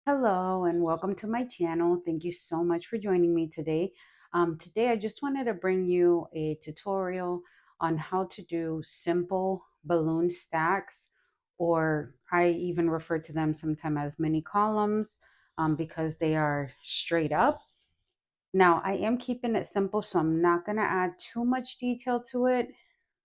Hello and welcome to my channel. Thank you so much for joining me today. Today I just wanted to bring you a tutorial on how to do simple balloon stacks, or I even refer to them sometimes as mini columns because they are straight up. Now I am keeping it simple, so I'm not going to add too much detail to it.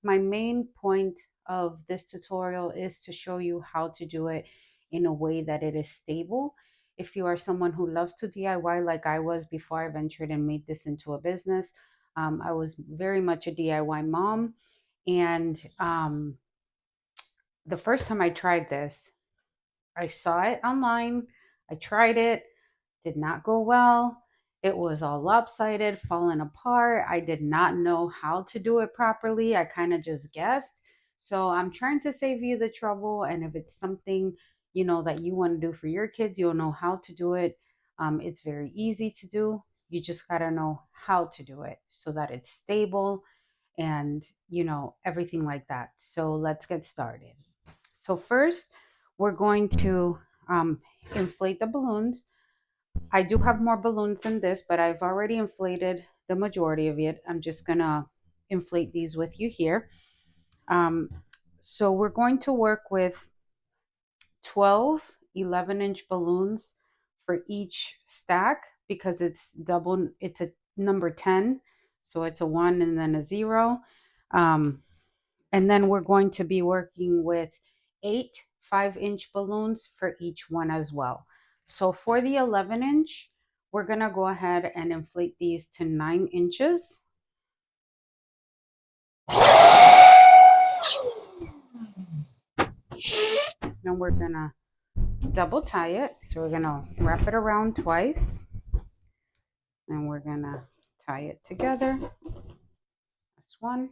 My main point of this tutorial is to show you how to do it in a way that it is stable. If you are someone who loves to DIY like I was before I ventured and made this into a business, I was very much a DIY mom. And the first time I tried this, I saw it online, I tried it, did not go well. It was all lopsided, falling apart. I did not know how to do it properly. I kind of just guessed. So I'm trying to save you the trouble. And if it's something, that you want to do for your kids, you'll know how to do it. It's very easy to do. You just got to know how to do it so that it's stable and, everything like that. So let's get started. So first, we're going to inflate the balloons. I do have more balloons than this, but I've already inflated the majority of it. I'm just gonna inflate these with you here. Um, so we're going to work with 12 11-inch balloons for each stack because it's a number 10. So it's a 1 and then a 0. Um, and then we're going to be working with 8 5-inch balloons for each one as well. So for the 11-inch, we're going to go ahead and inflate these to 9 inches. And we're going to double tie it. So we're going to wrap it around twice. And we're going to tie it together. That's one.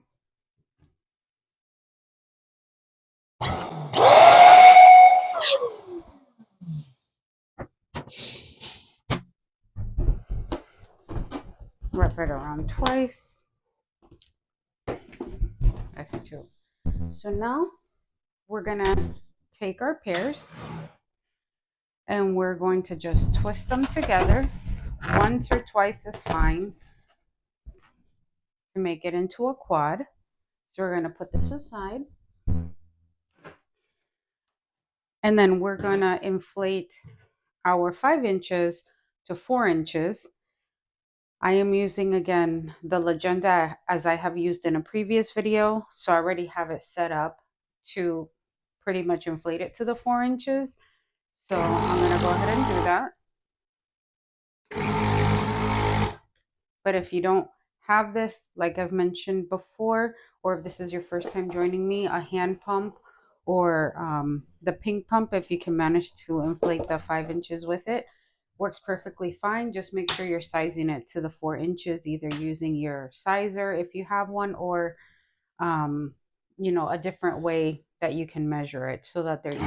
Wrap it around twice. That's two. So now we're going to take our pairs and we're going to just twist them together. Once or twice is fine to make it into a quad. So we're going to put this aside. And then we're going to inflate our 5 inches to 4 inches. I am using, again, the Legenda as I have used in a previous video. So I already have it set up to pretty much inflate it to the 4 inches. So I'm going to go ahead and do that. But if you don't have this, like I've mentioned before, or if this is your first time joining me, a hand pump or the pink pump, if you can manage to inflate the 5 inches with it, works perfectly fine. Just make sure you're sizing it to the 4 inches, either using your sizer if you have one, or a different way that you can measure it so that they're equal.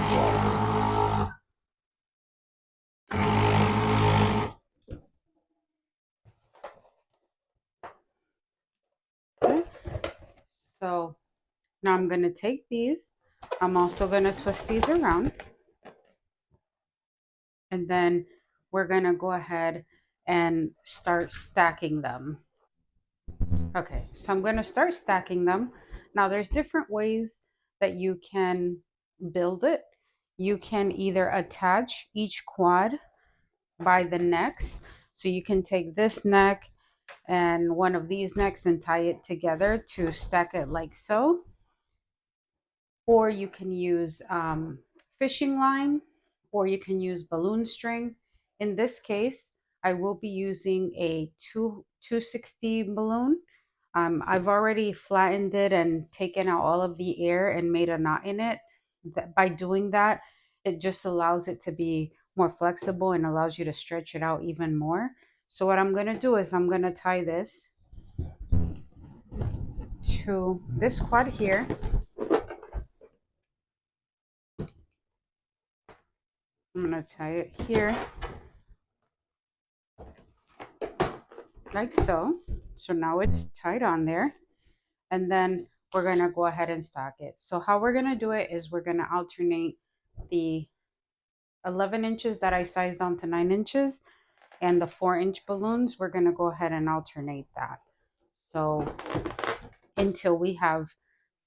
Okay. So now I'm going to take these. I'm also going to twist these around. And then we're going to go ahead and start stacking them. Okay, so I'm going to start stacking them. Now there's different ways that you can build it. You can either attach each quad by the necks. So you can take this neck and one of these necks and tie it together to stack it like so. Or you can use fishing line, or you can use balloon string. In this case, I will be using a 260 balloon. I've already flattened it and taken out all of the air and made a knot in it. By doing that, it just allows it to be more flexible and allows you to stretch it out even more. So what I'm going to do is I'm going to tie this to this quad here. I'm going to tie it here like so. So now it's tied on there. And then we're going to go ahead and stack it. So how we're going to do it is we're going to alternate the 11 inches that I sized down to 9 inches, and the 4-inch balloons, we're going to go ahead and alternate that. So until we have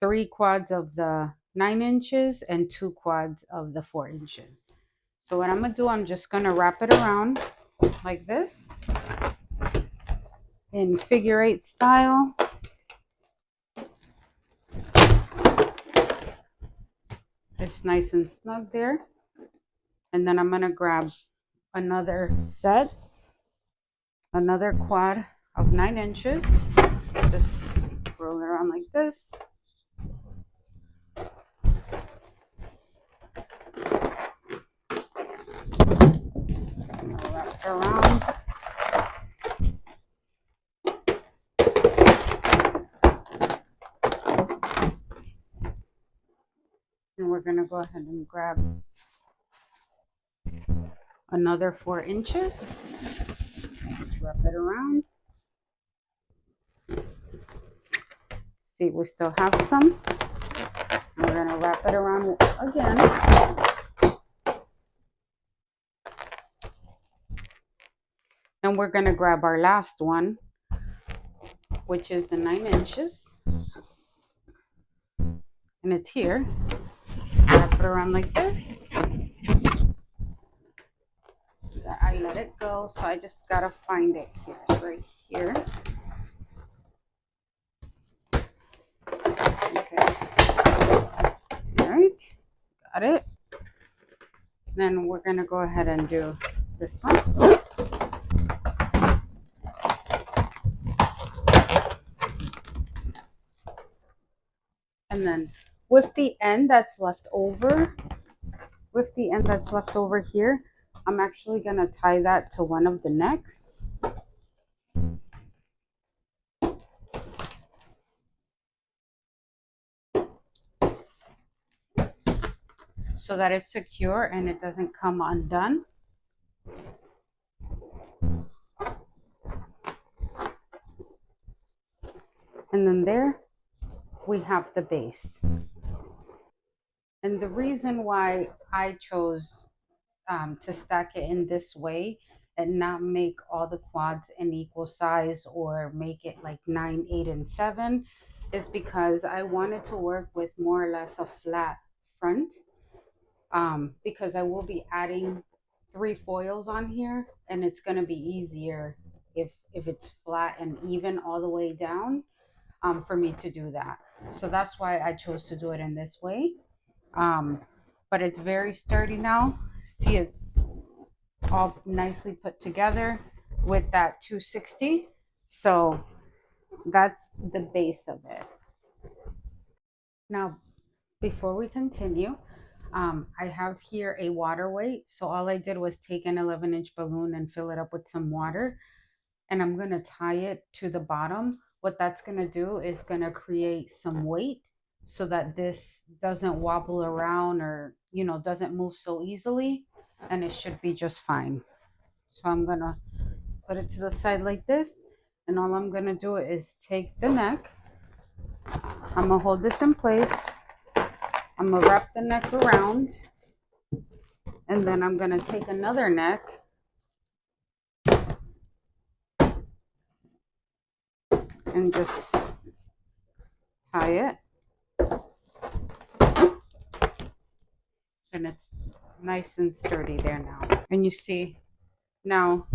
3 quads of the 9 inches and 2 quads of the 4 inches. So what I'm going to do, I'm just going to wrap it around like this in figure 8 style. It's nice and snug there. And then I'm going to grab another set, another quad of 9 inches. Just roll it around like this. Wrap it around. And we're going to go ahead and grab another 4 inches. Just wrap it around. See, we still have some. We're going to wrap it around again. And we're going to grab our last one, which is the 9 inches. And it's here. Wrap it around like this. I let it go, so I just got to find it here. It's right here. Okay. All right. Got it. Then we're going to go ahead and do this one. And then with the end that's left over, here, I'm actually going to tie that to one of the necks. So that it's secure and it doesn't come undone. And then there we have the base. And the reason why I chose to stack it in this way and not make all the quads an equal size or make it like 9, 8, and 7 is because I wanted to work with more or less a flat front, because I will be adding 3 foils on here, and it's going to be easier if it's flat and even all the way down, for me to do that. So that's why I chose to do it in this way. But it's very sturdy now. See, it's all nicely put together with that 260. So that's the base of it. Now, before we continue, I have here a water weight. So all I did was take an 11-inch balloon and fill it up with some water. And I'm going to tie it to the bottom. What that's going to do is going to create some weight so that this doesn't wobble around or, doesn't move so easily. And it should be just fine. So I'm going to put it to the side like this. And all I'm going to do is take the neck. I'm going to hold this in place. I'm going to wrap the neck around. And then I'm going to take another neck and just tie it. And it's nice and sturdy there now. And you see, now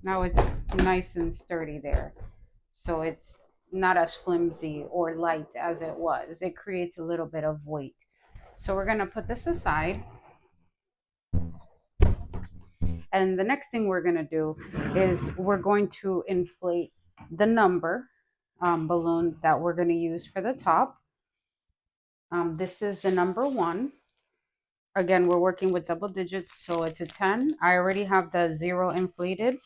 it's nice and sturdy there. So it's not as flimsy or light as it was. It creates a little bit of weight. So we're going to put this aside. And the next thing we're going to do is we're going to inflate the number balloon that we're going to use for the top. This is the number 1. Again, we're working with double digits, so it's a 10. I already have the 0 inflated.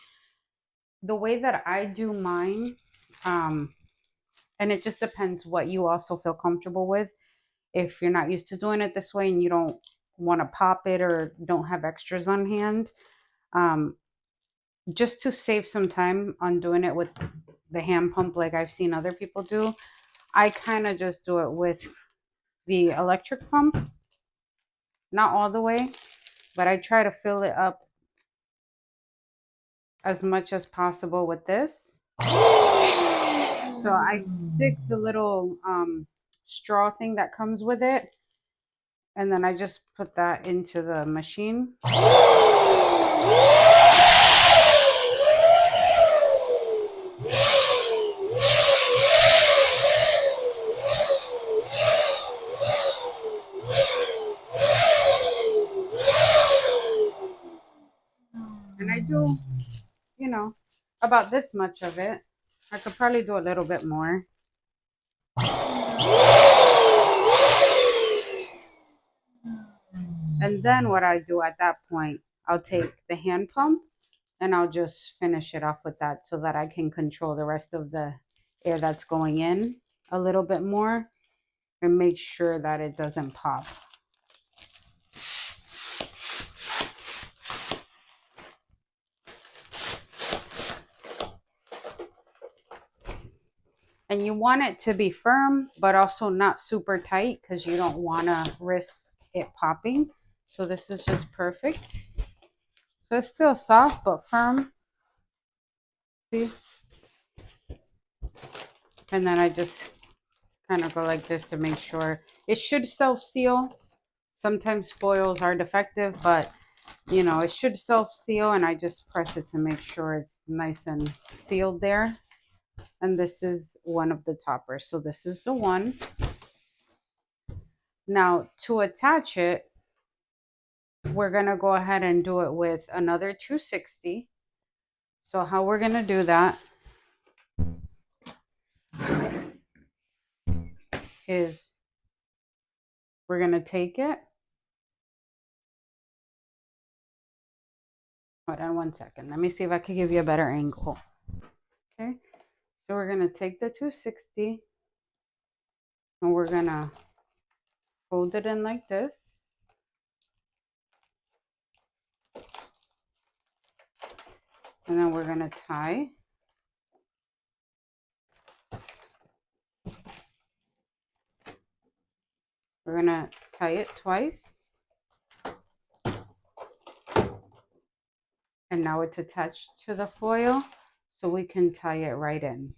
The way that I do mine, and it just depends what you also feel comfortable with. If you're not used to doing it this way and you don't want to pop it or don't have extras on hand, just to save some time on doing it with the hand pump like I've seen other people do, I kind of just do it with the electric pump, not all the way, but I try to fill it up as much as possible with this. So I stick the little straw thing that comes with it, and then I just put that into the machine. And I do, you know, about this much of it. I could probably do a little bit more. And then what I do at that point, I'll take the hand pump and I'll just finish it off with that so that I can control the rest of the air that's going in a little bit more and make sure that it doesn't pop. And you want it to be firm, but also not super tight because you don't want to risk it popping. So this is just perfect. So it's still soft but firm. See? And then I just kind of go like this to make sure. It should self-seal. Sometimes foils are defective, but you know, it should self-seal, and I just press it to make sure it's nice and sealed there. And this is one of the toppers. So this is the one. Now to attach it, we're going to go ahead and do it with another 260. So how we're going to do that is we're going to take it. Hold on one second. Let me see if I can give you a better angle. Okay. So we're going to take the 260 and we're going to fold it in like this. And then we're going to tie. We're going to tie it twice. And now it's attached to the foil, so we can tie it right in.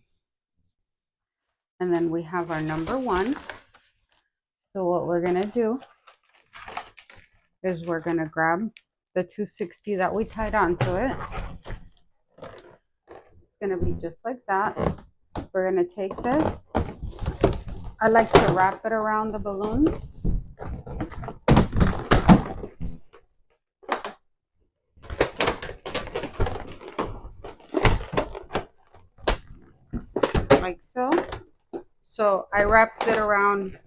And then we have our number 1. So what we're going to do is we're going to grab the 260 that we tied onto it. It's going to be just like that. We're going to take this. I like to wrap it around the balloons. Like so. So I wrapped it around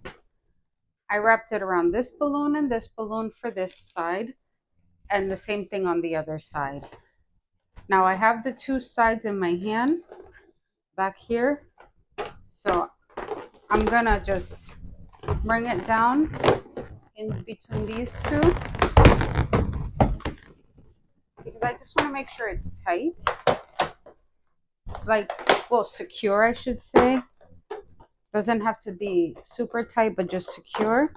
this balloon and this balloon for this side, and the same thing on the other side. Now I have the 2 sides in my hand back here. So I'm gonna just bring it down in between these 2 because I just want to make sure it's tight. Like, well, secure, I should say. Doesn't have to be super tight, but just secure.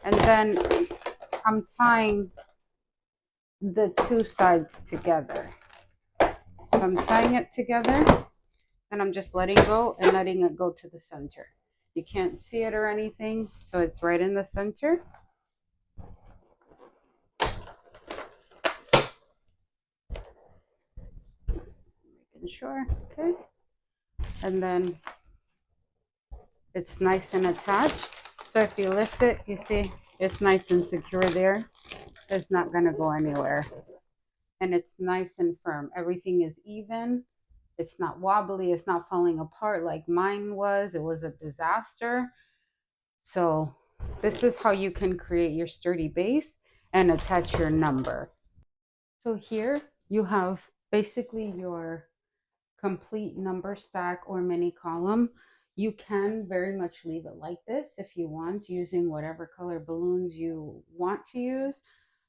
And then I'm tying the 2 sides together. So I'm tying it together and I'm just letting go and letting it go to the center. You can't see it or anything, so it's right in the center. Just making sure, okay. And then it's nice and attached. So if you lift it, you see it's nice and secure there. It's not going to go anywhere. And it's nice and firm. Everything is even. It's not wobbly. It's not falling apart like mine was. It was a disaster. So this is how you can create your sturdy base and attach your number. So here you have basically your complete number stack or mini column. You can very much leave it like this if you want, using whatever color balloons you want to use.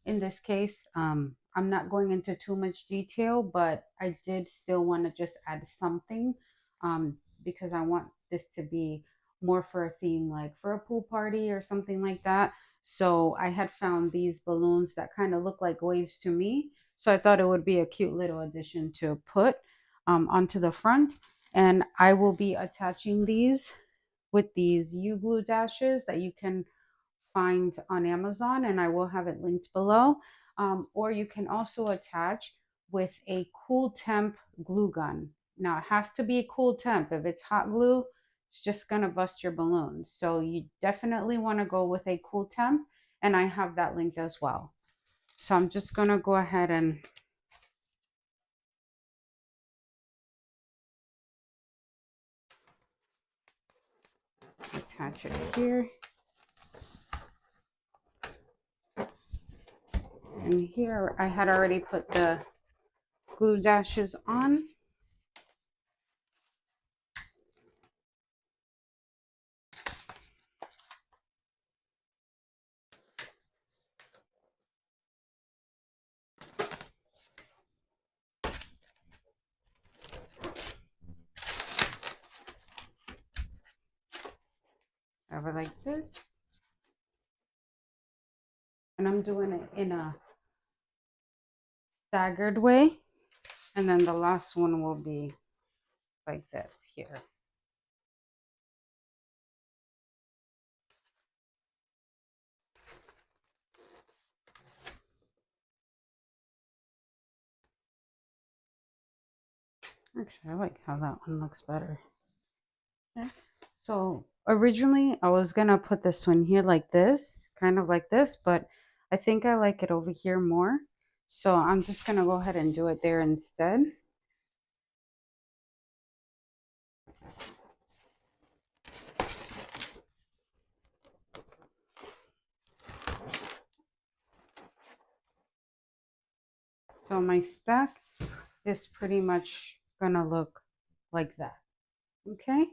In this case, I'm not going into too much detail, but I did still want to just add something because I want this to be more for a theme, like for a pool party or something like that. So I had found these balloons that kind of look like waves to me. So I thought it would be a cute little addition to put onto the front. And I will be attaching these with these U glue dashes that you can find on Amazon, and I will have it linked below. Or you can also attach with a cool temp glue gun. Now, it has to be a cool temp. If it's hot glue, it's just going to bust your balloons. So, you definitely want to go with a cool temp, and I have that linked as well. So, I'm just going to go ahead and attach it here. And here I had already put the glue dashes on. Over like this. And I'm doing it in a staggered way. And then the last one will be like this here. Actually, I like how that one looks better. Okay. So originally I was gonna put this one here like this, kind of like this, but I think I like it over here more. So I'm just gonna go ahead and do it there instead. So my stack is pretty much gonna look like that. Okay.